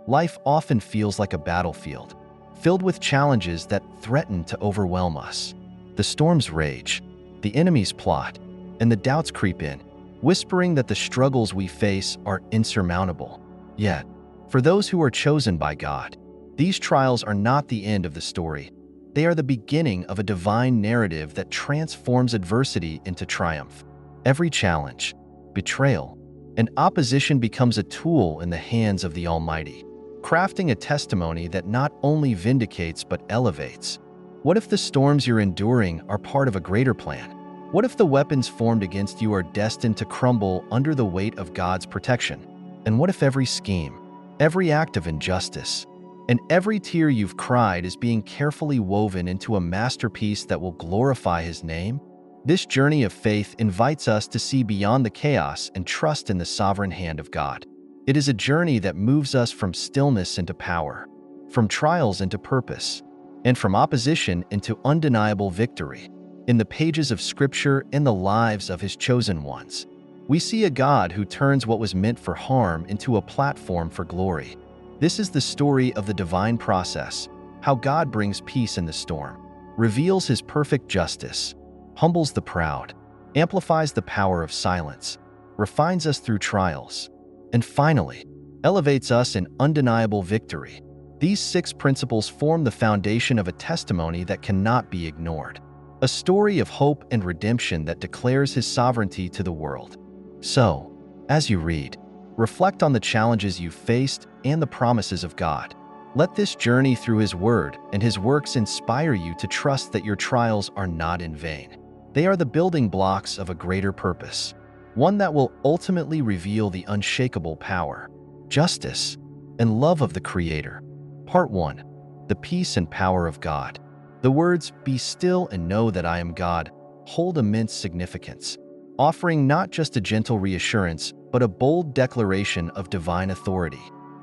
Life often feels like a battlefield, filled with challenges that threaten to overwhelm us. The storms rage, the enemies plot, and the doubts creep in, whispering that the struggles we face are insurmountable. Yet, for those who are chosen by God, these trials are not the end of the story. They are the beginning of a divine narrative that transforms adversity into triumph. Every challenge, betrayal, and opposition becomes a tool in the hands of the Almighty, crafting a testimony that not only vindicates but elevates. What if the storms you're enduring are part of a greater plan? What if the weapons formed against you are destined to crumble under the weight of God's protection? And what if every scheme, every act of injustice, and every tear you've cried is being carefully woven into a masterpiece that will glorify His name? This journey of faith invites us to see beyond the chaos and trust in the sovereign hand of God. It is a journey that moves us from stillness into power, from trials into purpose, and from opposition into undeniable victory. In the pages of Scripture and the lives of His chosen ones, we see a God who turns what was meant for harm into a platform for glory. This is the story of the divine process, how God brings peace in the storm, reveals His perfect justice, humbles the proud, amplifies the power of silence, refines us through trials, and finally, elevates us in undeniable victory. These 6 principles form the foundation of a testimony that cannot be ignored, a story of hope and redemption that declares His sovereignty to the world. So, as you read, reflect on the challenges you've faced and the promises of God. Let this journey through His Word and His works inspire you to trust that your trials are not in vain. They are the building blocks of a greater purpose, one that will ultimately reveal the unshakable power, justice, and love of the Creator. Part 1. The Peace and Power of God. The words, "Be still and know that I am God," hold immense significance, offering not just a gentle reassurance, but a bold declaration of divine authority.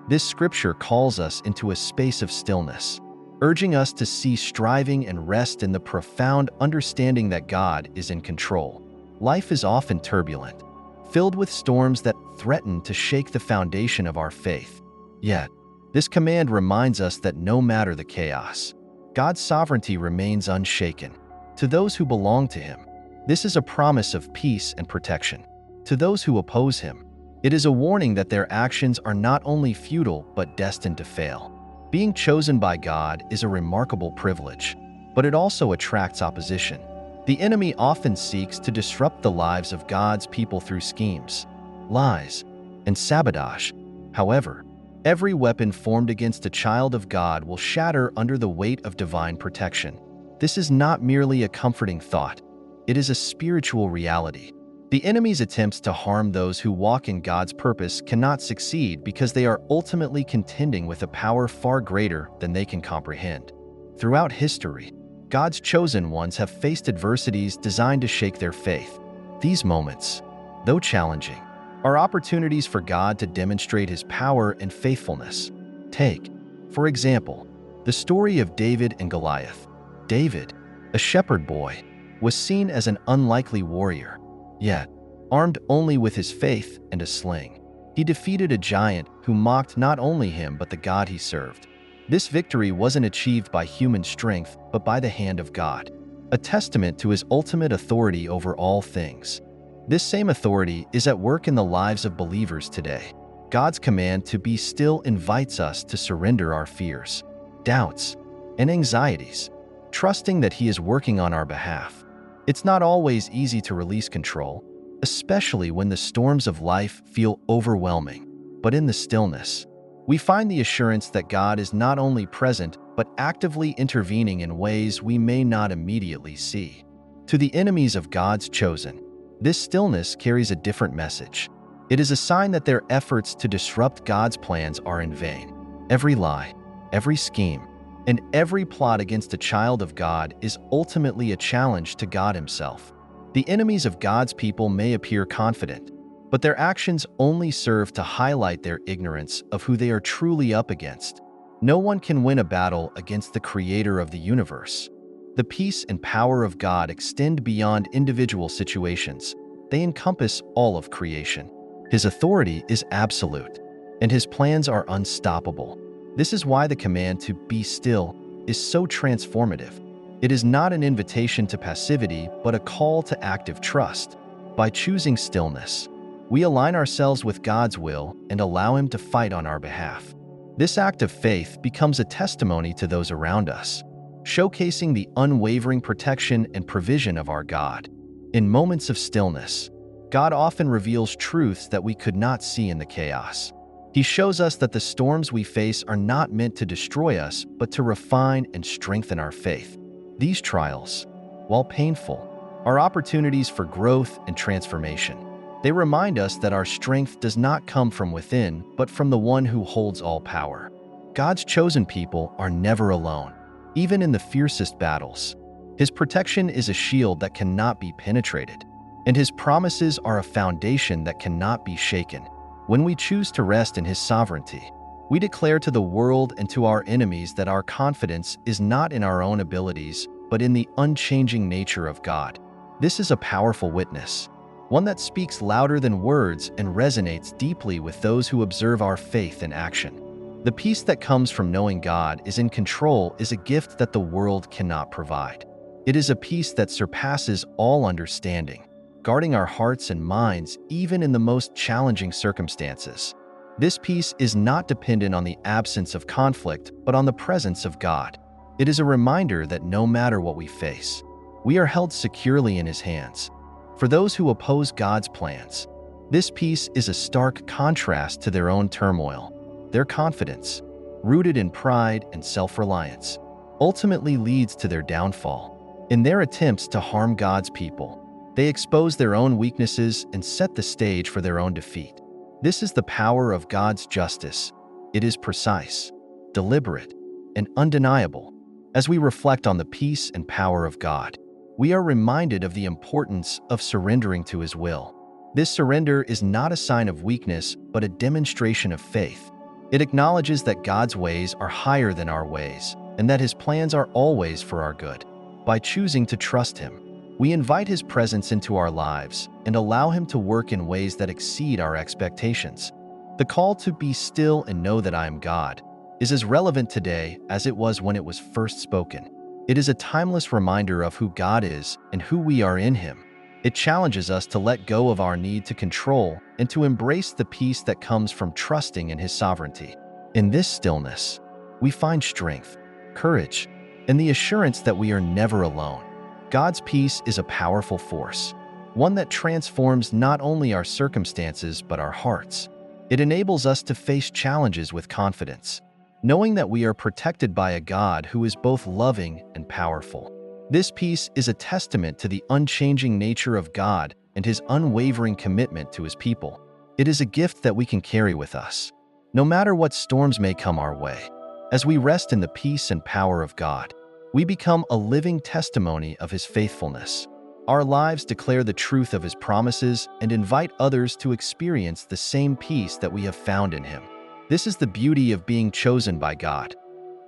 This scripture calls us into a space of stillness, urging us to cease striving and rest in the profound understanding that God is in control. Life is often turbulent, filled with storms that threaten to shake the foundation of our faith. Yet, this command reminds us that no matter the chaos, God's sovereignty remains unshaken. To those who belong to Him, this is a promise of peace and protection. To those who oppose Him, it is a warning that their actions are not only futile but destined to fail. Being chosen by God is a remarkable privilege, but it also attracts opposition. The enemy often seeks to disrupt the lives of God's people through schemes, lies, and sabotage. However, every weapon formed against a child of God will shatter under the weight of divine protection. This is not merely a comforting thought. It is a spiritual reality. The enemy's attempts to harm those who walk in God's purpose cannot succeed because they are ultimately contending with a power far greater than they can comprehend. Throughout history, God's chosen ones have faced adversities designed to shake their faith. These moments, though challenging, are opportunities for God to demonstrate His power and faithfulness. Take, for example, the story of David and Goliath. David, a shepherd boy, was seen as an unlikely warrior. Yet, armed only with his faith and a sling, he defeated a giant who mocked not only him but the God he served. This victory wasn't achieved by human strength but by the hand of God, a testament to His ultimate authority over all things. This same authority is at work in the lives of believers today. God's command to be still invites us to surrender our fears, doubts, and anxieties, trusting that He is working on our behalf. It's not always easy to release control, especially when the storms of life feel overwhelming. But in the stillness, we find the assurance that God is not only present, but actively intervening in ways we may not immediately see. To the enemies of God's chosen, this stillness carries a different message. It is a sign that their efforts to disrupt God's plans are in vain. Every lie, every scheme, and every plot against a child of God is ultimately a challenge to God Himself. The enemies of God's people may appear confident, but their actions only serve to highlight their ignorance of who they are truly up against. No one can win a battle against the Creator of the universe. The peace and power of God extend beyond individual situations. They encompass all of creation. His authority is absolute, and his plans are unstoppable. This is why the command to be still is so transformative. It is not an invitation to passivity, but a call to active trust. By choosing stillness, we align ourselves with God's will and allow Him to fight on our behalf. This act of faith becomes a testimony to those around us, showcasing the unwavering protection and provision of our God. In moments of stillness, God often reveals truths that we could not see in the chaos. He shows us that the storms we face are not meant to destroy us, but to refine and strengthen our faith. These trials, while painful, are opportunities for growth and transformation. They remind us that our strength does not come from within, but from the one who holds all power. God's chosen people are never alone, even in the fiercest battles. His protection is a shield that cannot be penetrated, and His promises are a foundation that cannot be shaken. When we choose to rest in His sovereignty, we declare to the world and to our enemies that our confidence is not in our own abilities, but in the unchanging nature of God. This is a powerful witness, one that speaks louder than words and resonates deeply with those who observe our faith in action. The peace that comes from knowing God is in control is a gift that the world cannot provide. It is a peace that surpasses all understanding, guarding our hearts and minds even in the most challenging circumstances. This peace is not dependent on the absence of conflict, but on the presence of God. It is a reminder that no matter what we face, we are held securely in His hands. For those who oppose God's plans, this peace is a stark contrast to their own turmoil. Their confidence, rooted in pride and self-reliance, ultimately leads to their downfall. In their attempts to harm God's people, they expose their own weaknesses and set the stage for their own defeat. This is the power of God's justice. It is precise, deliberate, and undeniable. As we reflect on the peace and power of God, we are reminded of the importance of surrendering to His will. This surrender is not a sign of weakness, but a demonstration of faith. It acknowledges that God's ways are higher than our ways, and that His plans are always for our good. By choosing to trust Him, we invite His presence into our lives and allow Him to work in ways that exceed our expectations. The call to be still and know that I am God is as relevant today as it was when it was first spoken. It is a timeless reminder of who God is and who we are in Him. It challenges us to let go of our need to control and to embrace the peace that comes from trusting in His sovereignty. In this stillness, we find strength, courage, and the assurance that we are never alone. God's peace is a powerful force, one that transforms not only our circumstances but our hearts. It enables us to face challenges with confidence, knowing that we are protected by a God who is both loving and powerful. This peace is a testament to the unchanging nature of God and His unwavering commitment to His people. It is a gift that we can carry with us, no matter what storms may come our way. As we rest in the peace and power of God, we become a living testimony of His faithfulness. Our lives declare the truth of His promises and invite others to experience the same peace that we have found in Him. This is the beauty of being chosen by God.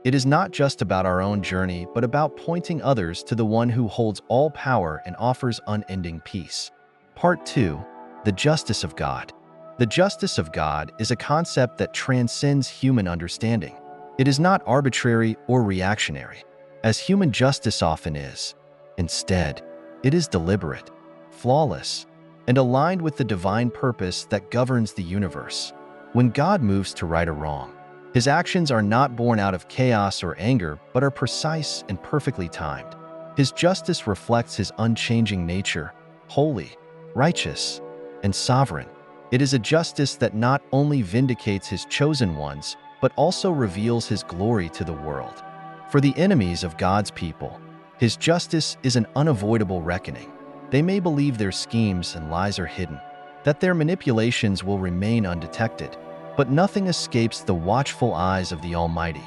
It is not just about our own journey, but about pointing others to the one who holds all power and offers unending peace. Part 2. The Justice of God. The justice of God is a concept that transcends human understanding. It is not arbitrary or reactionary, as human justice often is. Instead, it is deliberate, flawless, and aligned with the divine purpose that governs the universe. When God moves to right a wrong, His actions are not born out of chaos or anger, but are precise and perfectly timed. His justice reflects His unchanging nature, holy, righteous, and sovereign. It is a justice that not only vindicates His chosen ones, but also reveals His glory to the world. For the enemies of God's people, His justice is an unavoidable reckoning. They may believe their schemes and lies are hidden, that their manipulations will remain undetected. But nothing escapes the watchful eyes of the Almighty.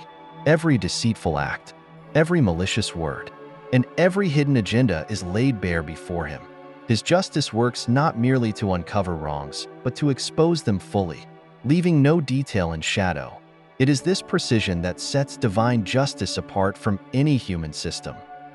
Every deceitful act, every malicious word, and every hidden agenda is laid bare before Him. His justice works not merely to uncover wrongs, but to expose them fully, leaving no detail in shadow. It is this precision that sets divine justice apart from any human system.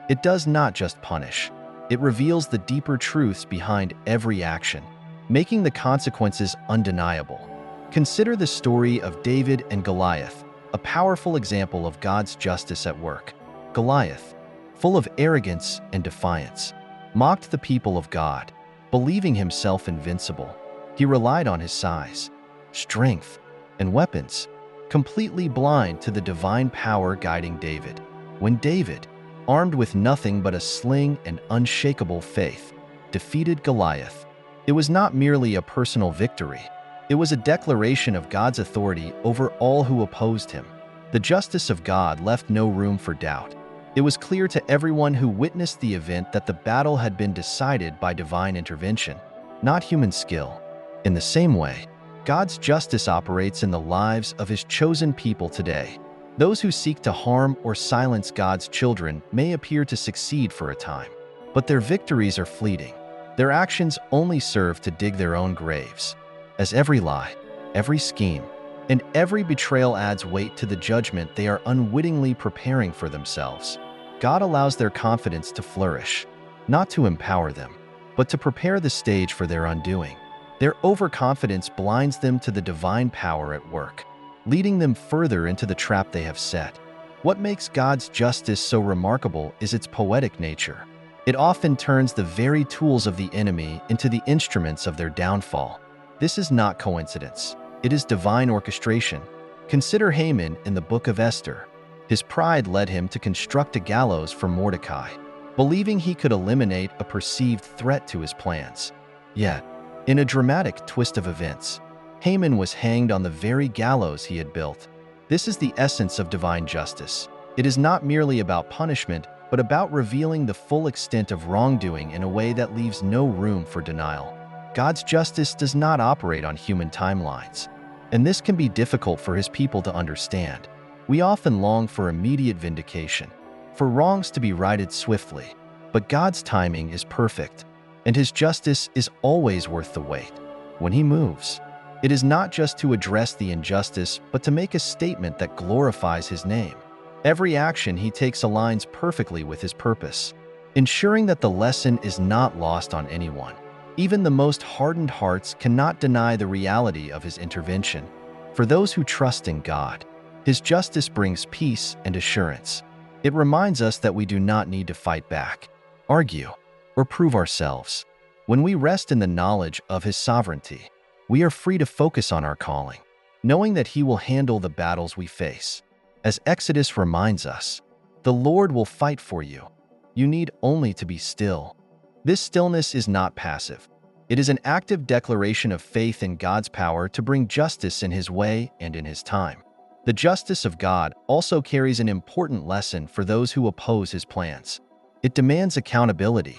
It does not just punish, it reveals the deeper truths behind every action, making the consequences undeniable. Consider the story of David and Goliath, a powerful example of God's justice at work. Goliath, full of arrogance and defiance, mocked the people of God, believing himself invincible. He relied on his size, strength, and weapons, completely blind to the divine power guiding David. When David, armed with nothing but a sling and unshakable faith, defeated Goliath, it was not merely a personal victory. It was a declaration of God's authority over all who opposed him. The justice of God left no room for doubt. It was clear to everyone who witnessed the event that the battle had been decided by divine intervention, not human skill. In the same way, God's justice operates in the lives of his chosen people today. Those who seek to harm or silence God's children may appear to succeed for a time, but their victories are fleeting. Their actions only serve to dig their own graves. As every lie, every scheme, and every betrayal adds weight to the judgment they are unwittingly preparing for themselves, God allows their confidence to flourish, not to empower them, but to prepare the stage for their undoing. Their overconfidence blinds them to the divine power at work, leading them further into the trap they have set. What makes God's justice so remarkable is its poetic nature. It often turns the very tools of the enemy into the instruments of their downfall. This is not coincidence. It is divine orchestration. Consider Haman in the book of Esther. His pride led him to construct a gallows for Mordecai, believing he could eliminate a perceived threat to his plans. Yet, in a dramatic twist of events, Haman was hanged on the very gallows he had built. This is the essence of divine justice. It is not merely about punishment, but about revealing the full extent of wrongdoing in a way that leaves no room for denial. God's justice does not operate on human timelines, and this can be difficult for his people to understand. We often long for immediate vindication, for wrongs to be righted swiftly, but God's timing is perfect, and his justice is always worth the wait. When he moves, it is not just to address the injustice, but to make a statement that glorifies his name. Every action he takes aligns perfectly with his purpose, ensuring that the lesson is not lost on anyone. Even the most hardened hearts cannot deny the reality of his intervention. For those who trust in God, his justice brings peace and assurance. It reminds us that we do not need to fight back, argue, or prove ourselves. When we rest in the knowledge of his sovereignty, we are free to focus on our calling, knowing that he will handle the battles we face. As Exodus reminds us, the Lord will fight for you. You need only to be still. This stillness is not passive. It is an active declaration of faith in God's power to bring justice in his way and in his time. The justice of God also carries an important lesson for those who oppose his plans. It demands accountability,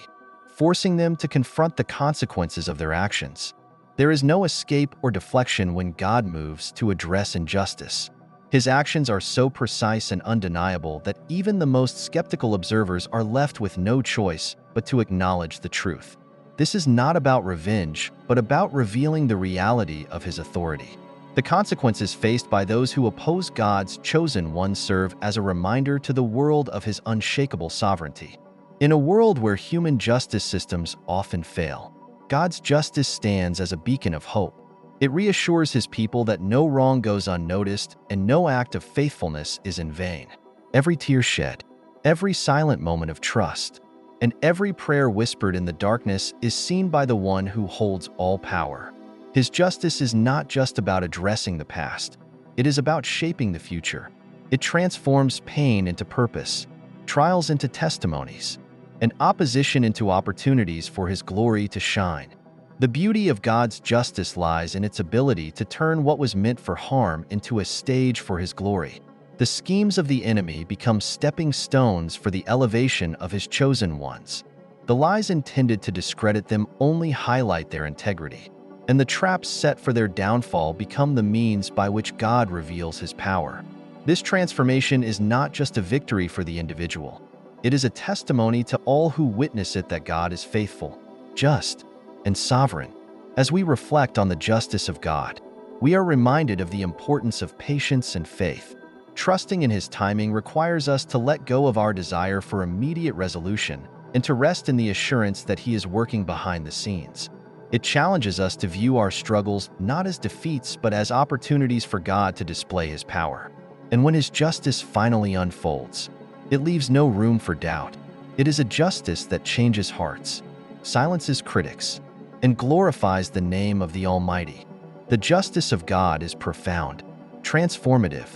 forcing them to confront the consequences of their actions. There is no escape or deflection when God moves to address injustice. His actions are so precise and undeniable that even the most skeptical observers are left with no choice but to acknowledge the truth. This is not about revenge, but about revealing the reality of his authority. The consequences faced by those who oppose God's chosen ones serve as a reminder to the world of his unshakable sovereignty. In a world where human justice systems often fail, God's justice stands as a beacon of hope. It reassures his people that no wrong goes unnoticed and no act of faithfulness is in vain. Every tear shed, every silent moment of trust, and every prayer whispered in the darkness is seen by the one who holds all power. His justice is not just about addressing the past. It is about shaping the future. It transforms pain into purpose, trials into testimonies, and opposition into opportunities for his glory to shine. The beauty of God's justice lies in its ability to turn what was meant for harm into a stage for his glory. The schemes of the enemy become stepping stones for the elevation of his chosen ones. The lies intended to discredit them only highlight their integrity, and the traps set for their downfall become the means by which God reveals his power. This transformation is not just a victory for the individual. It is a testimony to all who witness it that God is faithful, just, and sovereign. As we reflect on the justice of God, we are reminded of the importance of patience and faith. Trusting in his timing requires us to let go of our desire for immediate resolution and to rest in the assurance that he is working behind the scenes. It challenges us to view our struggles not as defeats but as opportunities for God to display His power. And when His justice finally unfolds, it leaves no room for doubt. It is a justice that changes hearts, silences critics, and glorifies the name of the Almighty. The justice of God is profound, transformative,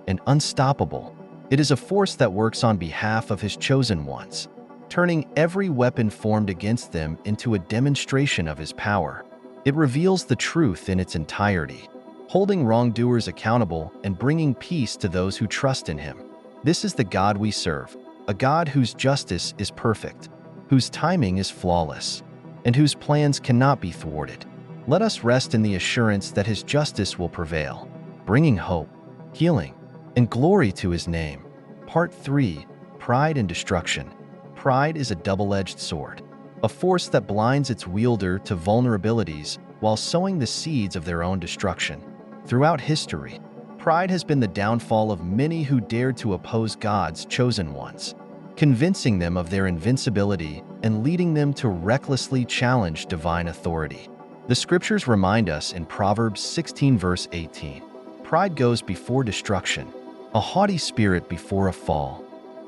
and unstoppable. It is a force that works on behalf of His chosen ones, turning every weapon formed against them into a demonstration of His power. It reveals the truth in its entirety, holding wrongdoers accountable and bringing peace to those who trust in Him. This is the God we serve, a God whose justice is perfect, whose timing is flawless, and whose plans cannot be thwarted. Let us rest in the assurance that His justice will prevail, bringing hope, healing, and glory to His name. Part 3. Pride and Destruction. Pride is a double-edged sword, a force that blinds its wielder to vulnerabilities while sowing the seeds of their own destruction. Throughout history, pride has been the downfall of many who dared to oppose God's chosen ones, convincing them of their invincibility and leading them to recklessly challenge divine authority. The scriptures remind us in Proverbs 16 verse 18, "Pride goes before destruction, a haughty spirit before a fall."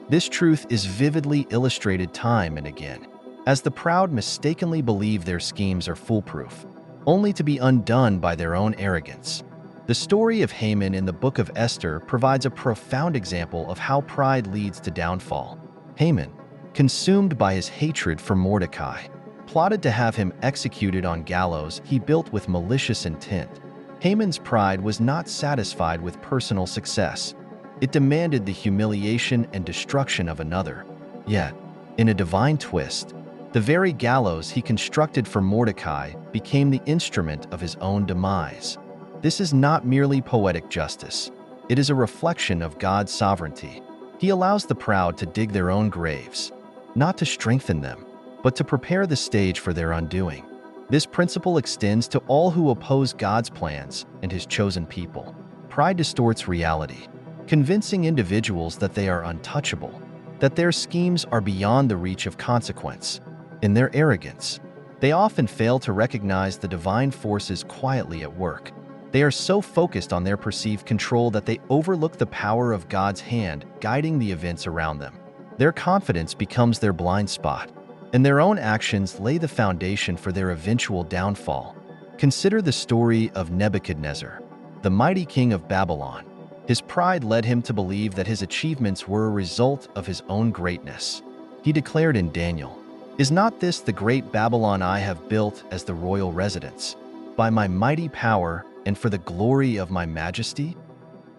This truth is vividly illustrated time and again, as the proud mistakenly believe their schemes are foolproof, only to be undone by their own arrogance. The story of Haman in the book of Esther provides a profound example of how pride leads to downfall. Haman, consumed by his hatred for Mordecai, plotted to have him executed on gallows he built with malicious intent. Haman's pride was not satisfied with personal success. It demanded the humiliation and destruction of another. Yet, in a divine twist, the very gallows he constructed for Mordecai became the instrument of his own demise. This is not merely poetic justice. It is a reflection of God's sovereignty. He allows the proud to dig their own graves, not to strengthen them, but to prepare the stage for their undoing. This principle extends to all who oppose God's plans and His chosen people. Pride distorts reality, convincing individuals that they are untouchable, that their schemes are beyond the reach of consequence. In their arrogance, they often fail to recognize the divine forces quietly at work. They are so focused on their perceived control that they overlook the power of God's hand guiding the events around them. Their confidence becomes their blind spot, and their own actions lay the foundation for their eventual downfall. Consider the story of Nebuchadnezzar, the mighty king of Babylon. His pride led him to believe that his achievements were a result of his own greatness. He declared in Daniel, "Is not this the great Babylon I have built as the royal residence, by my mighty power and for the glory of my majesty?"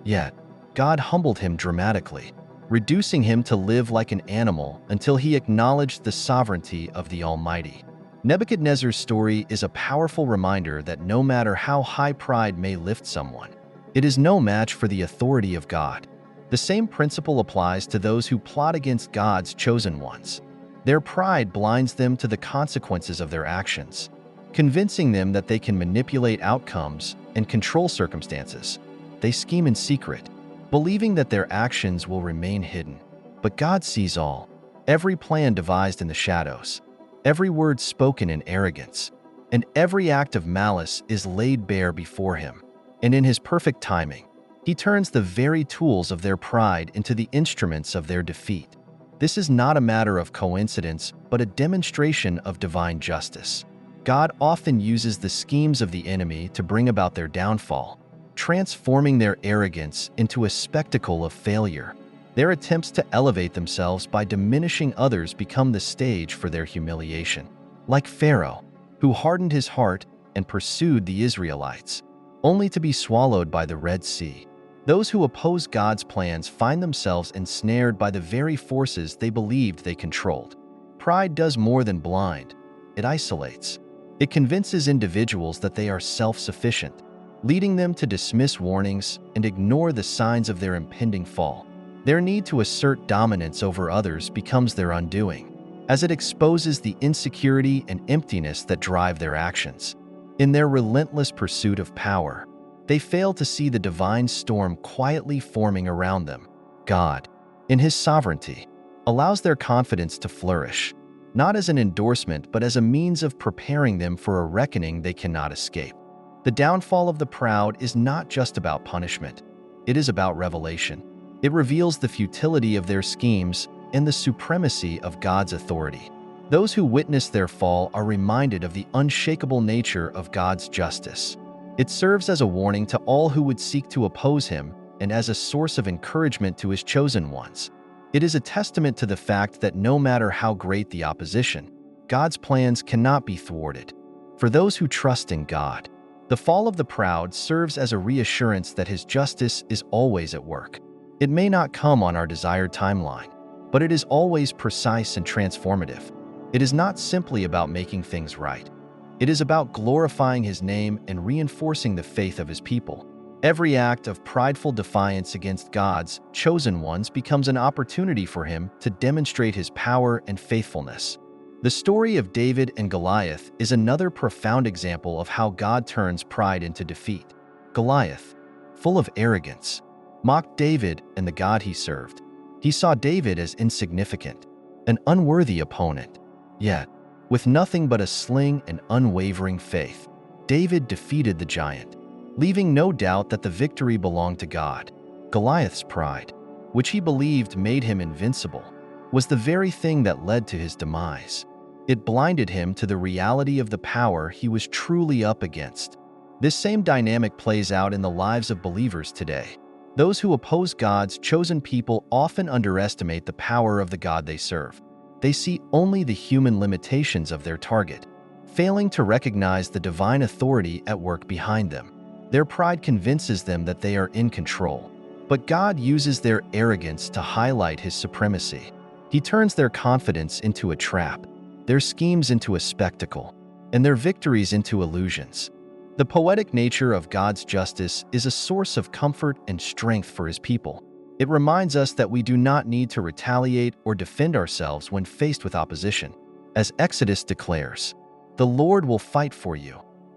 Yet, God humbled him dramatically, reducing him to live like an animal until he acknowledged the sovereignty of the Almighty. Nebuchadnezzar's story is a powerful reminder that no matter how high pride may lift someone, it is no match for the authority of God. The same principle applies to those who plot against God's chosen ones. Their pride blinds them to the consequences of their actions, convincing them that they can manipulate outcomes and control circumstances. They scheme in secret, believing that their actions will remain hidden. But God sees all, every plan devised in the shadows, every word spoken in arrogance, and every act of malice is laid bare before Him. And in His perfect timing, He turns the very tools of their pride into the instruments of their defeat. This is not a matter of coincidence, but a demonstration of divine justice. God often uses the schemes of the enemy to bring about their downfall, transforming their arrogance into a spectacle of failure. Their attempts to elevate themselves by diminishing others become the stage for their humiliation. Like Pharaoh, who hardened his heart and pursued the Israelites, only to be swallowed by the Red Sea. Those who oppose God's plans find themselves ensnared by the very forces they believed they controlled. Pride does more than blind. It isolates. It convinces individuals that they are self-sufficient, leading them to dismiss warnings and ignore the signs of their impending fall. Their need to assert dominance over others becomes their undoing, as it exposes the insecurity and emptiness that drive their actions. In their relentless pursuit of power, they fail to see the divine storm quietly forming around them. God, in His sovereignty, allows their confidence to flourish, not as an endorsement but as a means of preparing them for a reckoning they cannot escape. The downfall of the proud is not just about punishment. It is about revelation. It reveals the futility of their schemes and the supremacy of God's authority. Those who witness their fall are reminded of the unshakable nature of God's justice. It serves as a warning to all who would seek to oppose him and as a source of encouragement to his chosen ones. It is a testament to the fact that no matter how great the opposition, God's plans cannot be thwarted. For those who trust in God, the fall of the proud serves as a reassurance that his justice is always at work. It may not come on our desired timeline, but it is always precise and transformative. It is not simply about making things right. It is about glorifying his name and reinforcing the faith of his people. Every act of prideful defiance against God's chosen ones becomes an opportunity for him to demonstrate his power and faithfulness. The story of David and Goliath is another profound example of how God turns pride into defeat. Goliath, full of arrogance, mocked David and the God he served. He saw David as insignificant, an unworthy opponent. Yet, with nothing but a sling and unwavering faith, David defeated the giant, leaving no doubt that the victory belonged to God. Goliath's pride, which he believed made him invincible, was the very thing that led to his demise. It blinded him to the reality of the power he was truly up against. This same dynamic plays out in the lives of believers today. Those who oppose God's chosen people often underestimate the power of the God they serve. They see only the human limitations of their target, failing to recognize the divine authority at work behind them. Their pride convinces them that they are in control, but God uses their arrogance to highlight his supremacy. He turns their confidence into a trap, their schemes into a spectacle, and their victories into illusions. The poetic nature of God's justice is a source of comfort and strength for his people. It reminds us that we do not need to retaliate or defend ourselves when faced with opposition. As Exodus declares, "The Lord will fight for you.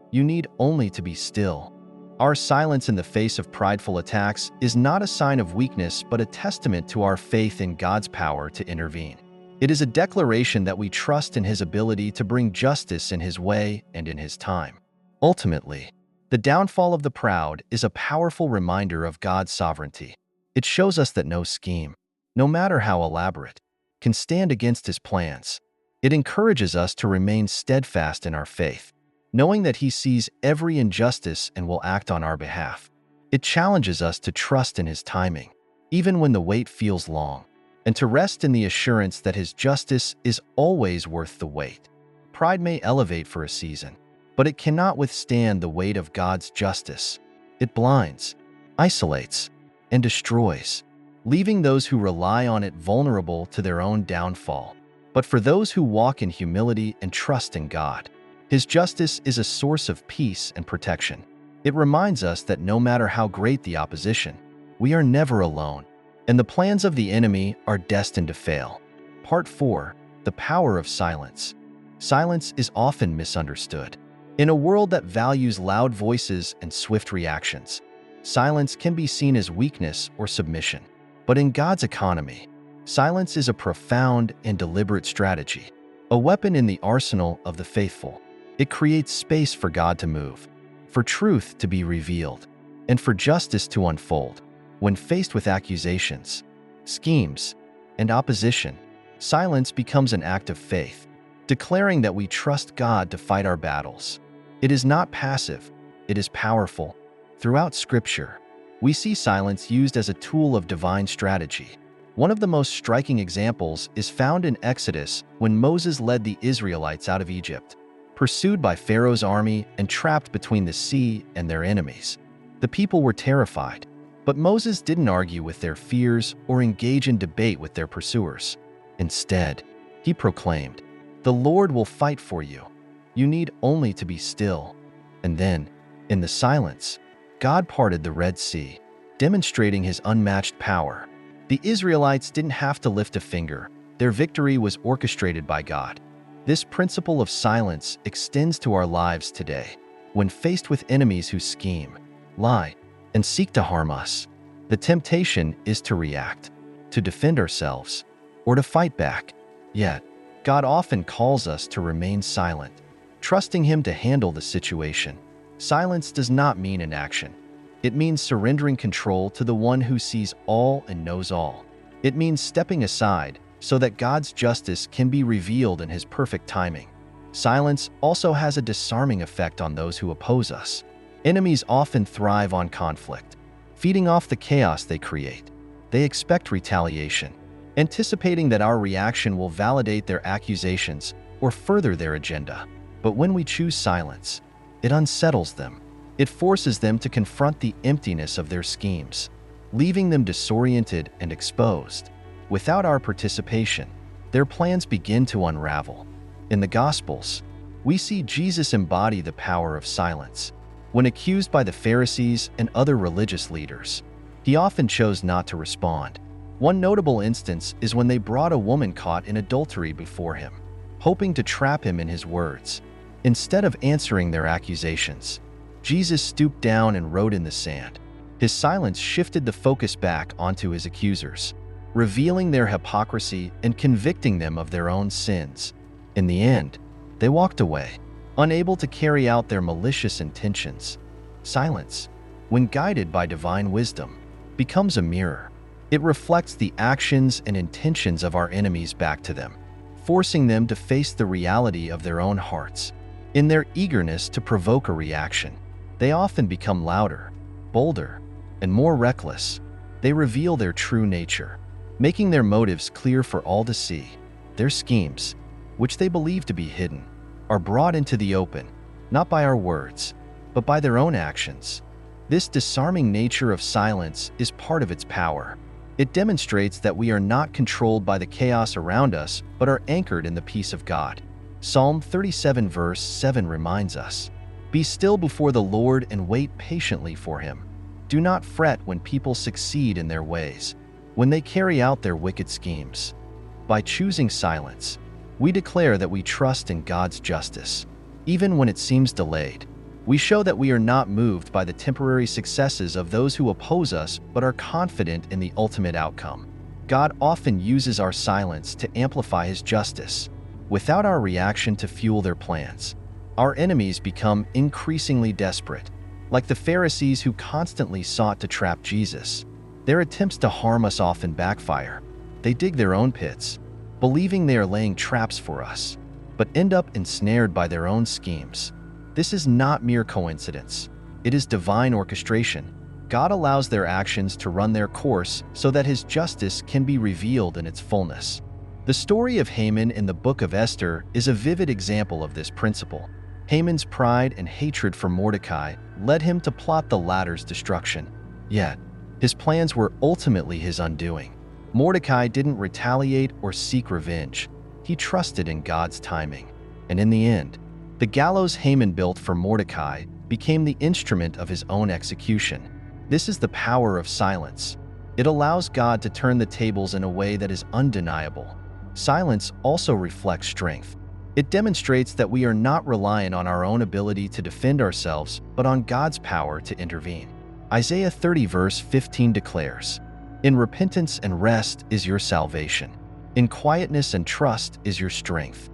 You need only to be still." Our silence in the face of prideful attacks is not a sign of weakness but a testament to our faith in God's power to intervene. It is a declaration that we trust in his ability to bring justice in his way and in his time. Ultimately, the downfall of the proud is a powerful reminder of God's sovereignty. It shows us that no scheme, no matter how elaborate, can stand against his plans. It encourages us to remain steadfast in our faith, knowing that he sees every injustice and will act on our behalf. It challenges us to trust in his timing, even when the wait feels long, and to rest in the assurance that his justice is always worth the wait. Pride may elevate for a season, but it cannot withstand the weight of God's justice. It blinds, isolates, and destroys, leaving those who rely on it vulnerable to their own downfall. But for those who walk in humility and trust in God, his justice is a source of peace and protection. It reminds us that no matter how great the opposition, we are never alone, and the plans of the enemy are destined to fail. Part 4. The Power of Silence. Silence is often misunderstood. In a world that values loud voices and swift reactions, silence can be seen as weakness or submission. But in God's economy, silence is a profound and deliberate strategy, a weapon in the arsenal of the faithful. It creates space for God to move, for truth to be revealed, and for justice to unfold. When faced with accusations, schemes, and opposition, silence becomes an act of faith, declaring that we trust God to fight our battles. It is not passive, it is powerful. Throughout Scripture, we see silence used as a tool of divine strategy. One of the most striking examples is found in Exodus when Moses led the Israelites out of Egypt, pursued by Pharaoh's army and trapped between the sea and their enemies. The people were terrified, but Moses didn't argue with their fears or engage in debate with their pursuers. Instead, he proclaimed, "The Lord will fight for you. You need only to be still." And then, in the silence, God parted the Red Sea, demonstrating his unmatched power. The Israelites didn't have to lift a finger. Their victory was orchestrated by God. This principle of silence extends to our lives today. When faced with enemies who scheme, lie, and seek to harm us, the temptation is to react, to defend ourselves, or to fight back. Yet, God often calls us to remain silent, trusting Him to handle the situation. Silence does not mean inaction. It means surrendering control to the one who sees all and knows all. It means stepping aside so that God's justice can be revealed in His perfect timing. Silence also has a disarming effect on those who oppose us. Enemies often thrive on conflict, feeding off the chaos they create. They expect retaliation, anticipating that our reaction will validate their accusations or further their agenda. But when we choose silence, it unsettles them. It forces them to confront the emptiness of their schemes, leaving them disoriented and exposed. Without our participation, their plans begin to unravel. In the Gospels, we see Jesus embody the power of silence. When accused by the Pharisees and other religious leaders, He often chose not to respond. One notable instance is when they brought a woman caught in adultery before Him, hoping to trap Him in His words. Instead of answering their accusations, Jesus stooped down and wrote in the sand. His silence shifted the focus back onto His accusers, revealing their hypocrisy and convicting them of their own sins. In the end, they walked away, unable to carry out their malicious intentions. Silence, when guided by divine wisdom, becomes a mirror. It reflects the actions and intentions of our enemies back to them, forcing them to face the reality of their own hearts. In their eagerness to provoke a reaction, they often become louder, bolder, and more reckless. They reveal their true nature, making their motives clear for all to see. Their schemes, which they believe to be hidden, are brought into the open, not by our words, but by their own actions. This disarming nature of silence is part of its power. It demonstrates that we are not controlled by the chaos around us, but are anchored in the peace of God. Psalm 37 verse 7 reminds us, "Be still before the Lord and wait patiently for Him. Do not fret when people succeed in their ways, when they carry out their wicked schemes." By choosing silence, we declare that we trust in God's justice. Even when it seems delayed, we show that we are not moved by the temporary successes of those who oppose us, but are confident in the ultimate outcome. God often uses our silence to amplify His justice. Without our reaction to fuel their plans, our enemies become increasingly desperate. Like the Pharisees who constantly sought to trap Jesus, their attempts to harm us often backfire. They dig their own pits, believing they are laying traps for us, but end up ensnared by their own schemes. This is not mere coincidence. It is divine orchestration. God allows their actions to run their course so that His justice can be revealed in its fullness. The story of Haman in the book of Esther is a vivid example of this principle. Haman's pride and hatred for Mordecai led him to plot the latter's destruction. Yet, his plans were ultimately his undoing. Mordecai didn't retaliate or seek revenge. He trusted in God's timing. And in the end, the gallows Haman built for Mordecai became the instrument of his own execution. This is the power of silence. It allows God to turn the tables in a way that is undeniable. Silence also reflects strength. It demonstrates that we are not reliant on our own ability to defend ourselves, but on God's power to intervene. Isaiah 30 verse 15 declares, "In repentance and rest is your salvation. In quietness and trust is your strength."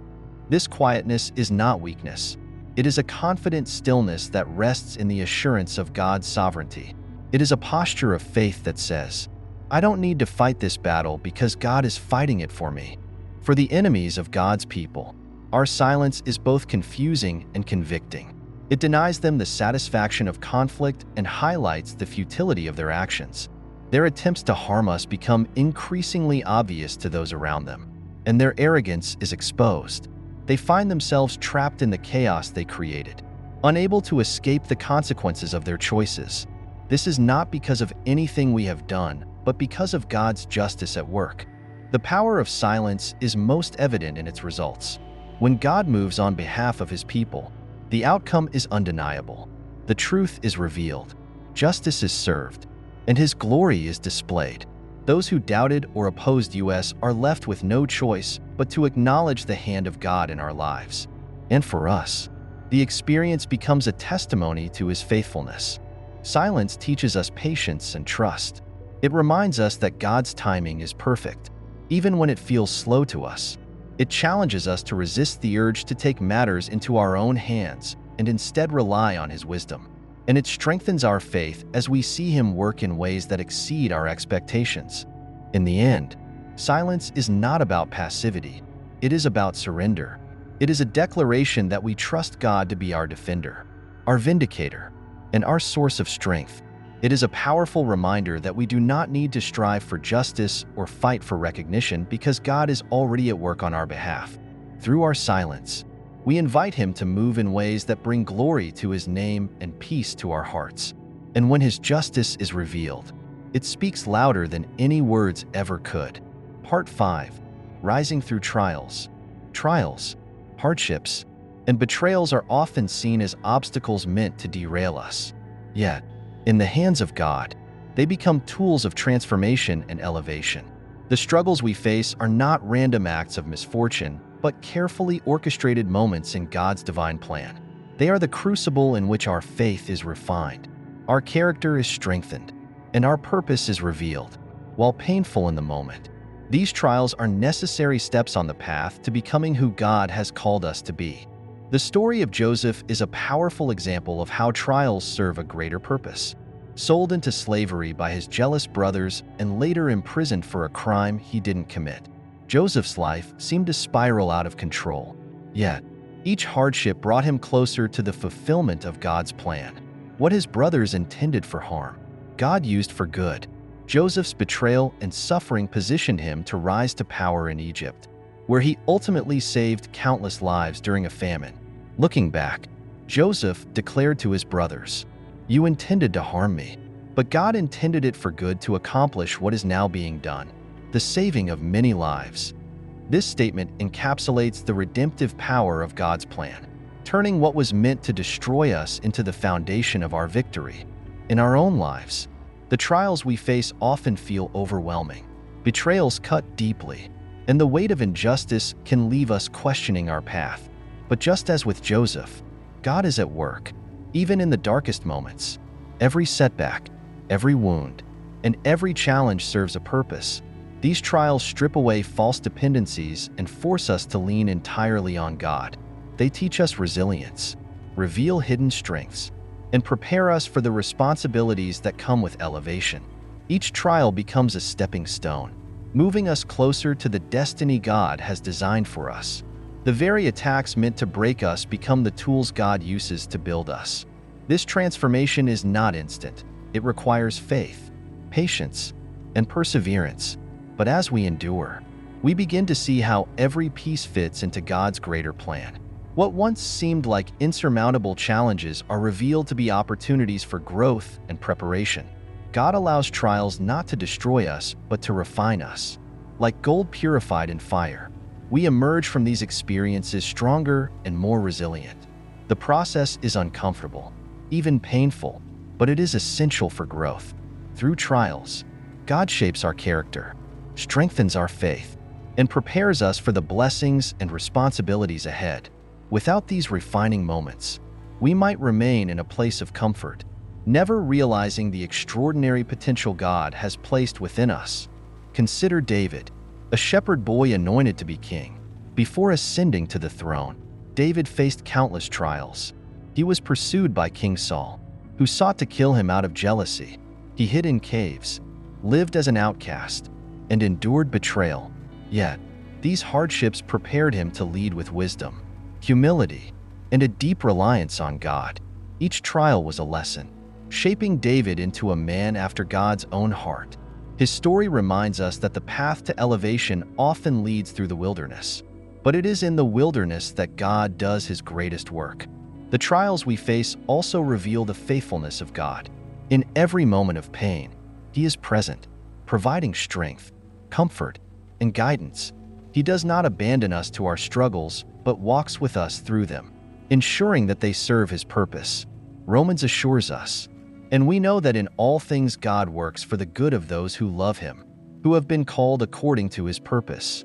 This quietness is not weakness. It is a confident stillness that rests in the assurance of God's sovereignty. It is a posture of faith that says, "I don't need to fight this battle because God is fighting it for me." For the enemies of God's people, our silence is both confusing and convicting. It denies them the satisfaction of conflict and highlights the futility of their actions. Their attempts to harm us become increasingly obvious to those around them, and their arrogance is exposed. They find themselves trapped in the chaos they created, unable to escape the consequences of their choices. This is not because of anything we have done, but because of God's justice at work. The power of silence is most evident in its results. When God moves on behalf of His people, the outcome is undeniable. The truth is revealed, justice is served, and His glory is displayed. Those who doubted or opposed us are left with no choice but to acknowledge the hand of God in our lives. And for us, the experience becomes a testimony to His faithfulness. Silence teaches us patience and trust. It reminds us that God's timing is perfect, even when it feels slow to us. It challenges us to resist the urge to take matters into our own hands and instead rely on His wisdom. And it strengthens our faith as we see Him work in ways that exceed our expectations. In the end, silence is not about passivity. It is about surrender. It is a declaration that we trust God to be our defender, our vindicator, and our source of strength. It is a powerful reminder that we do not need to strive for justice or fight for recognition because God is already at work on our behalf. Through our silence, we invite Him to move in ways that bring glory to His name and peace to our hearts. And when His justice is revealed, it speaks louder than any words ever could. Part 5. Rising through trials. Trials, hardships, and betrayals are often seen as obstacles meant to derail us. Yet, in the hands of God, they become tools of transformation and elevation. The struggles we face are not random acts of misfortune, but carefully orchestrated moments in God's divine plan. They are the crucible in which our faith is refined, our character is strengthened, and our purpose is revealed. While painful in the moment, these trials are necessary steps on the path to becoming who God has called us to be. The story of Joseph is a powerful example of how trials serve a greater purpose. Sold into slavery by his jealous brothers and later imprisoned for a crime he didn't commit, Joseph's life seemed to spiral out of control. Yet, each hardship brought him closer to the fulfillment of God's plan. What his brothers intended for harm, God used for good. Joseph's betrayal and suffering positioned him to rise to power in Egypt, where he ultimately saved countless lives during a famine. Looking back, Joseph declared to his brothers, "You intended to harm me, but God intended it for good to accomplish what is now being done, the saving of many lives." This statement encapsulates the redemptive power of God's plan, turning what was meant to destroy us into the foundation of our victory. In our own lives, the trials we face often feel overwhelming. Betrayals cut deeply, and the weight of injustice can leave us questioning our path. But just as with Joseph, God is at work, even in the darkest moments. Every setback, every wound, and every challenge serves a purpose. These trials strip away false dependencies and force us to lean entirely on God. They teach us resilience, reveal hidden strengths, and prepare us for the responsibilities that come with elevation. Each trial becomes a stepping stone, moving us closer to the destiny God has designed for us. The very attacks meant to break us become the tools God uses to build us. This transformation is not instant. It requires faith, patience, and perseverance. But as we endure, we begin to see how every piece fits into God's greater plan. What once seemed like insurmountable challenges are revealed to be opportunities for growth and preparation. God allows trials not to destroy us, but to refine us. Like gold purified in fire, we emerge from these experiences stronger and more resilient. The process is uncomfortable, even painful, but it is essential for growth. Through trials, God shapes our character, strengthens our faith, and prepares us for the blessings and responsibilities ahead. Without these refining moments, we might remain in a place of comfort, never realizing the extraordinary potential God has placed within us. Consider David, a shepherd boy anointed to be king. Before ascending to the throne, David faced countless trials. He was pursued by King Saul, who sought to kill him out of jealousy. He hid in caves, lived as an outcast, and endured betrayal. Yet, these hardships prepared him to lead with wisdom, humility, and a deep reliance on God. Each trial was a lesson, shaping David into a man after God's own heart. His story reminds us that the path to elevation often leads through the wilderness, but it is in the wilderness that God does His greatest work. The trials we face also reveal the faithfulness of God. In every moment of pain, He is present, providing strength, comfort, and guidance. He does not abandon us to our struggles, but walks with us through them, ensuring that they serve His purpose. Romans assures us, "And we know that in all things God works for the good of those who love Him, who have been called according to His purpose."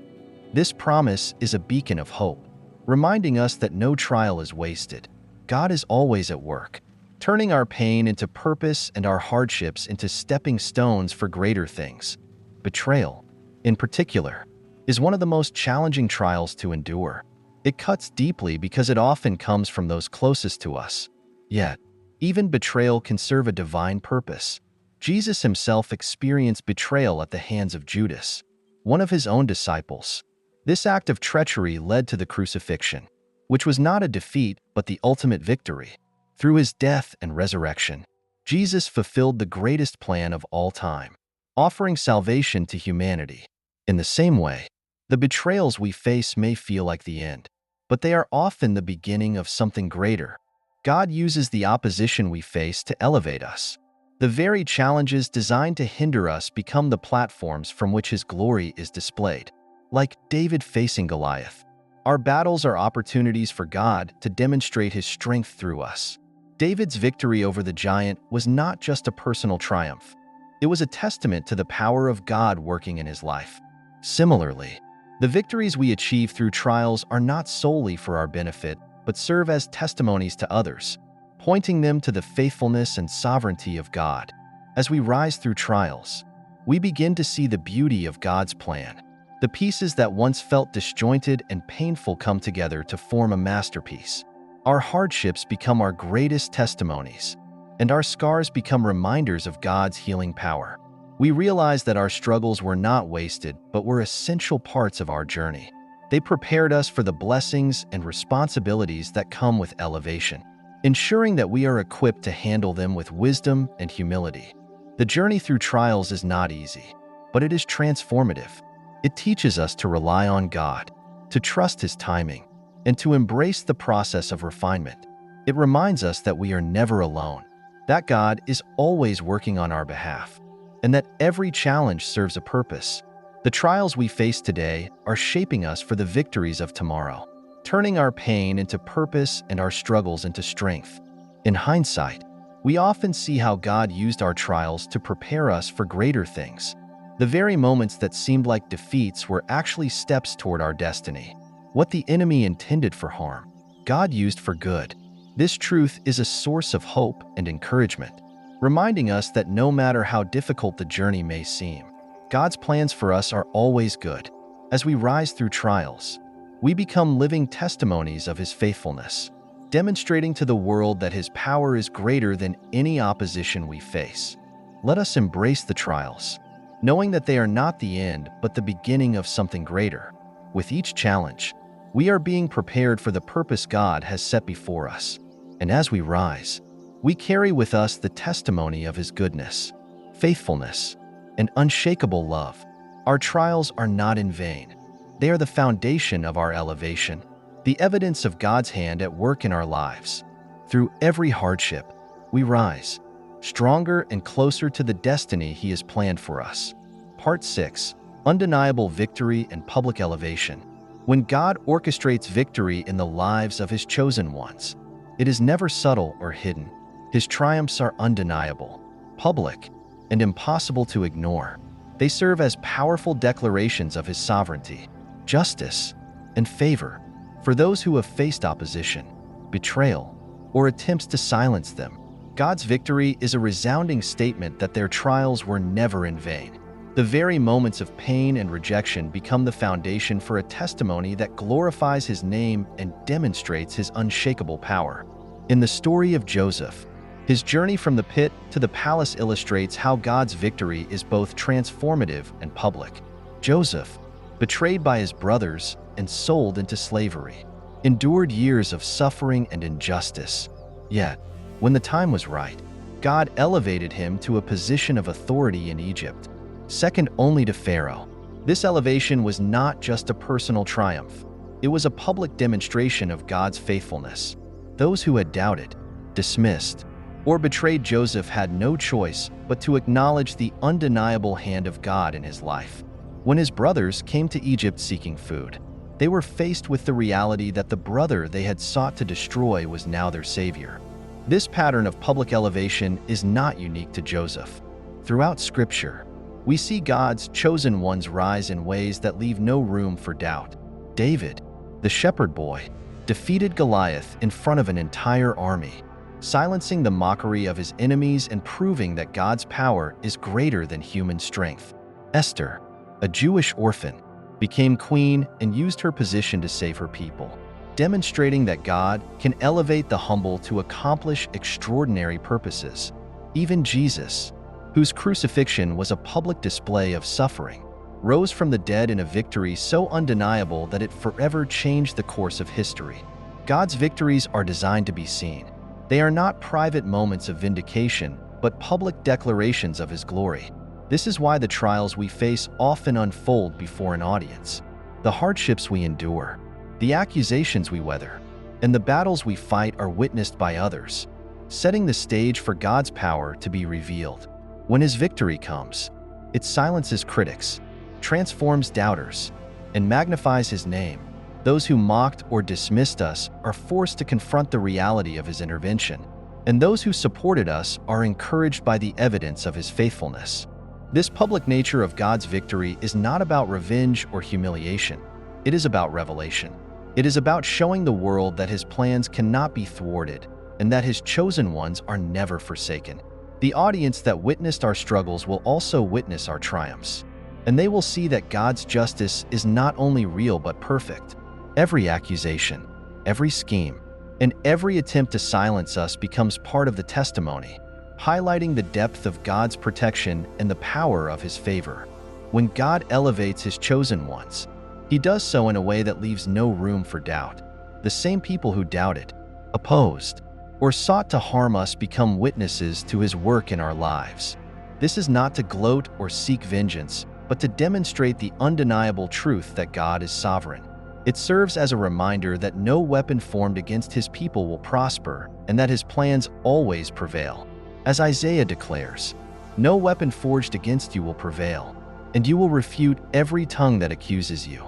This promise is a beacon of hope, reminding us that no trial is wasted. God is always at work, turning our pain into purpose and our hardships into stepping stones for greater things. Betrayal, in particular, is one of the most challenging trials to endure. It cuts deeply because it often comes from those closest to us. Yet, even betrayal can serve a divine purpose. Jesus himself experienced betrayal at the hands of Judas, one of his own disciples. This act of treachery led to the crucifixion, which was not a defeat but the ultimate victory. Through his death and resurrection, Jesus fulfilled the greatest plan of all time, offering salvation to humanity. In the same way, the betrayals we face may feel like the end, but they are often the beginning of something greater. God uses the opposition we face to elevate us. The very challenges designed to hinder us become the platforms from which his glory is displayed. Like David facing Goliath, our battles are opportunities for God to demonstrate his strength through us. David's victory over the giant was not just a personal triumph. It was a testament to the power of God working in his life. Similarly, the victories we achieve through trials are not solely for our benefit, but serve as testimonies to others, pointing them to the faithfulness and sovereignty of God. As we rise through trials, we begin to see the beauty of God's plan. The pieces that once felt disjointed and painful come together to form a masterpiece. Our hardships become our greatest testimonies, and our scars become reminders of God's healing power. We realize that our struggles were not wasted, but were essential parts of our journey. They prepared us for the blessings and responsibilities that come with elevation, ensuring that we are equipped to handle them with wisdom and humility. The journey through trials is not easy, but it is transformative. It teaches us to rely on God, to trust his timing, and to embrace the process of refinement. It reminds us that we are never alone, that God is always working on our behalf, and that every challenge serves a purpose. The trials we face today are shaping us for the victories of tomorrow, turning our pain into purpose and our struggles into strength. In hindsight, we often see how God used our trials to prepare us for greater things. The very moments that seemed like defeats were actually steps toward our destiny. What the enemy intended for harm, God used for good. This truth is a source of hope and encouragement, reminding us that no matter how difficult the journey may seem, God's plans for us are always good. As we rise through trials, we become living testimonies of his faithfulness, demonstrating to the world that his power is greater than any opposition we face. Let us embrace the trials, knowing that they are not the end, but the beginning of something greater. With each challenge, we are being prepared for the purpose God has set before us. And as we rise, we carry with us the testimony of his goodness, faithfulness, and unshakable love. Our trials are not in vain. They are the foundation of our elevation, the evidence of God's hand at work in our lives. Through every hardship, we rise, stronger and closer to the destiny he has planned for us. Part 6. Undeniable Victory and Public Elevation. When God orchestrates victory in the lives of his chosen ones, it is never subtle or hidden. His triumphs are undeniable, public, and impossible to ignore. They serve as powerful declarations of his sovereignty, justice, and favor for those who have faced opposition, betrayal, or attempts to silence them. God's victory is a resounding statement that their trials were never in vain. The very moments of pain and rejection become the foundation for a testimony that glorifies his name and demonstrates his unshakable power. In the story of Joseph, his journey from the pit to the palace illustrates how God's victory is both transformative and public. Joseph, betrayed by his brothers and sold into slavery, endured years of suffering and injustice. Yet, when the time was right, God elevated him to a position of authority in Egypt, second only to Pharaoh. This elevation was not just a personal triumph. It was a public demonstration of God's faithfulness. Those who had doubted, dismissed, or betrayed Joseph had no choice but to acknowledge the undeniable hand of God in his life. When his brothers came to Egypt seeking food, they were faced with the reality that the brother they had sought to destroy was now their savior. This pattern of public elevation is not unique to Joseph. Throughout Scripture, we see God's chosen ones rise in ways that leave no room for doubt. David, the shepherd boy, defeated Goliath in front of an entire army, silencing the mockery of his enemies and proving that God's power is greater than human strength. Esther, a Jewish orphan, became queen, and used her position to save her people, demonstrating that God can elevate the humble to accomplish extraordinary purposes. Even Jesus, whose crucifixion was a public display of suffering, rose from the dead in a victory so undeniable that it forever changed the course of history. God's victories are designed to be seen. They are not private moments of vindication, but public declarations of His glory. This is why the trials we face often unfold before an audience. The hardships we endure, the accusations we weather, and the battles we fight are witnessed by others, setting the stage for God's power to be revealed. When His victory comes, it silences critics, transforms doubters, and magnifies His name. Those who mocked or dismissed us are forced to confront the reality of His intervention, and those who supported us are encouraged by the evidence of His faithfulness. This public nature of God's victory is not about revenge or humiliation. It is about revelation. It is about showing the world that His plans cannot be thwarted and that His chosen ones are never forsaken. The audience that witnessed our struggles will also witness our triumphs, and they will see that God's justice is not only real but perfect. Every accusation, every scheme, and every attempt to silence us becomes part of the testimony, highlighting the depth of God's protection and the power of His favor. When God elevates His chosen ones, He does so in a way that leaves no room for doubt. The same people who doubted, opposed, or sought to harm us become witnesses to His work in our lives. This is not to gloat or seek vengeance, but to demonstrate the undeniable truth that God is sovereign. It serves as a reminder that no weapon formed against His people will prosper and that His plans always prevail. As Isaiah declares, "No weapon forged against you will prevail, and you will refute every tongue that accuses you."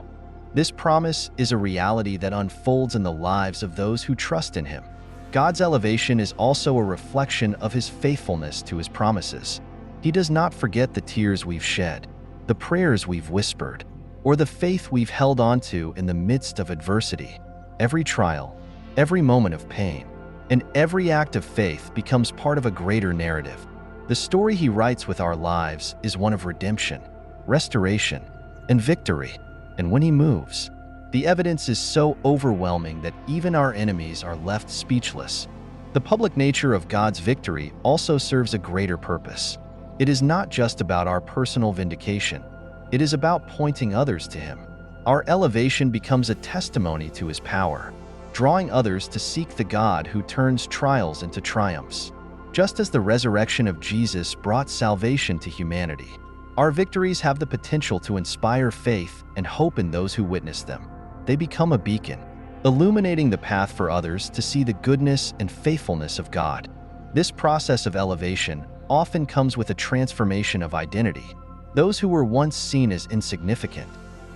This promise is a reality that unfolds in the lives of those who trust in Him. God's elevation is also a reflection of His faithfulness to His promises. He does not forget the tears we've shed, the prayers we've whispered, or the faith we've held onto in the midst of adversity. Every trial, every moment of pain, and every act of faith becomes part of a greater narrative. The story He writes with our lives is one of redemption, restoration, and victory. And when He moves, the evidence is so overwhelming that even our enemies are left speechless. The public nature of God's victory also serves a greater purpose. It is not just about our personal vindication. It is about pointing others to Him. Our elevation becomes a testimony to His power, drawing others to seek the God who turns trials into triumphs. Just as the resurrection of Jesus brought salvation to humanity, our victories have the potential to inspire faith and hope in those who witness them. They become a beacon, illuminating the path for others to see the goodness and faithfulness of God. This process of elevation often comes with a transformation of identity. Those who were once seen as insignificant,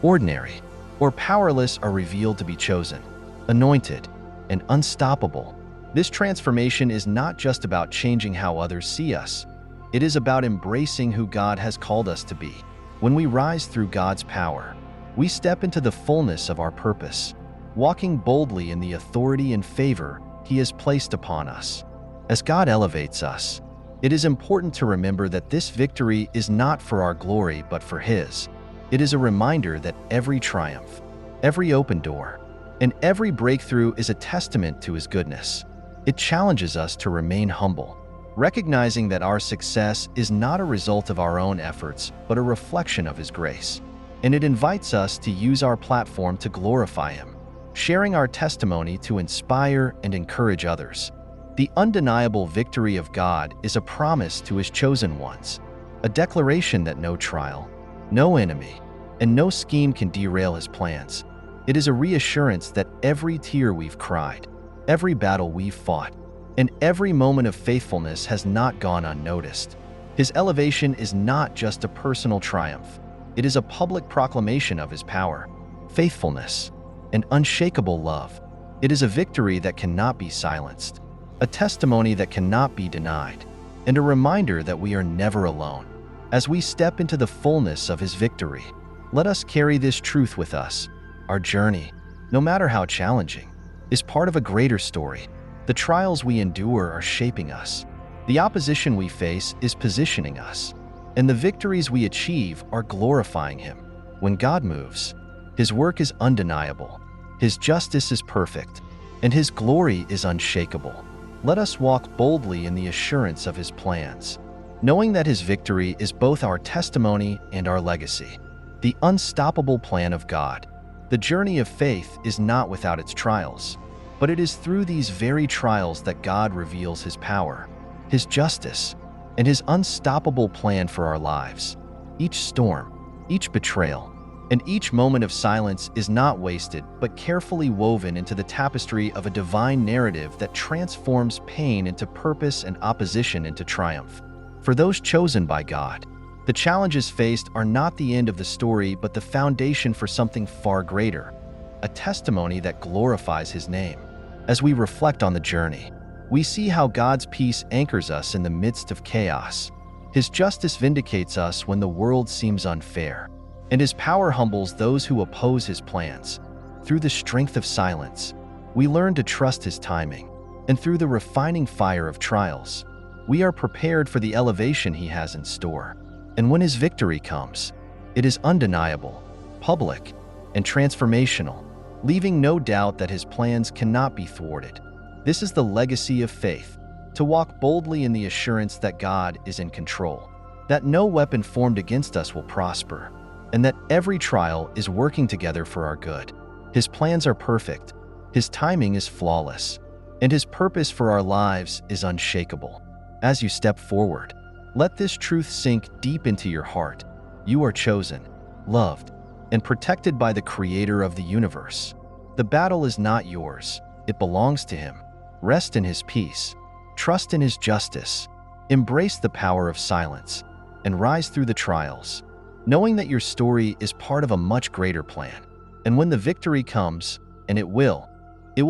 ordinary, or powerless are revealed to be chosen, anointed, and unstoppable. This transformation is not just about changing how others see us. It is about embracing who God has called us to be. When we rise through God's power, we step into the fullness of our purpose, walking boldly in the authority and favor He has placed upon us. As God elevates us, it is important to remember that this victory is not for our glory but for His. It is a reminder that every triumph, every open door, and every breakthrough is a testament to His goodness. It challenges us to remain humble, recognizing that our success is not a result of our own efforts but a reflection of His grace. And it invites us to use our platform to glorify Him, sharing our testimony to inspire and encourage others. The undeniable victory of God is a promise to His chosen ones, a declaration that no trial, no enemy, and no scheme can derail His plans. It is a reassurance that every tear we've cried, every battle we've fought, and every moment of faithfulness has not gone unnoticed. His elevation is not just a personal triumph. It is a public proclamation of His power, faithfulness, and unshakable love. It is a victory that cannot be silenced, a testimony that cannot be denied, and a reminder that we are never alone. As we step into the fullness of His victory, let us carry this truth with us. Our journey, no matter how challenging, is part of a greater story. The trials we endure are shaping us. The opposition we face is positioning us. And the victories we achieve are glorifying Him. When God moves, His work is undeniable, His justice is perfect, and His glory is unshakable. Let us walk boldly in the assurance of His plans, knowing that His victory is both our testimony and our legacy. The unstoppable plan of God. The journey of faith is not without its trials, but it is through these very trials that God reveals His power, His justice, and His unstoppable plan for our lives. Each storm, each betrayal, and each moment of silence is not wasted but carefully woven into the tapestry of a divine narrative that transforms pain into purpose and opposition into triumph. For those chosen by God, the challenges faced are not the end of the story but the foundation for something far greater, a testimony that glorifies His name. As we reflect on the journey, we see how God's peace anchors us in the midst of chaos. His justice vindicates us when the world seems unfair, and His power humbles those who oppose His plans. Through the strength of silence, we learn to trust His timing, and through the refining fire of trials, we are prepared for the elevation He has in store. And when His victory comes, it is undeniable, public, and transformational, leaving no doubt that His plans cannot be thwarted. This is the legacy of faith, to walk boldly in the assurance that God is in control, that no weapon formed against us will prosper, and that every trial is working together for our good. His plans are perfect, His timing is flawless, and His purpose for our lives is unshakable. As you step forward, let this truth sink deep into your heart. You are chosen, loved, and protected by the Creator of the universe. The battle is not yours, it belongs to Him. Rest in His peace, trust in His justice, embrace the power of silence, and rise through the trials, knowing that your story is part of a much greater plan. And when the victory comes, and it will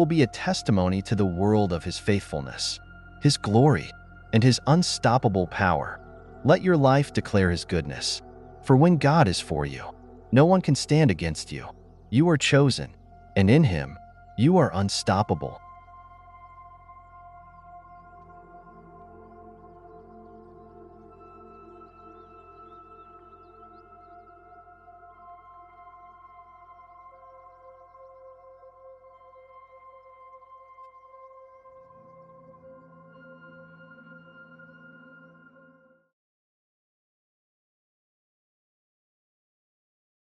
be a testimony to the world of His faithfulness, His glory, and His unstoppable power. Let your life declare His goodness. For when God is for you, no one can stand against you. You are chosen, and in Him, you are unstoppable.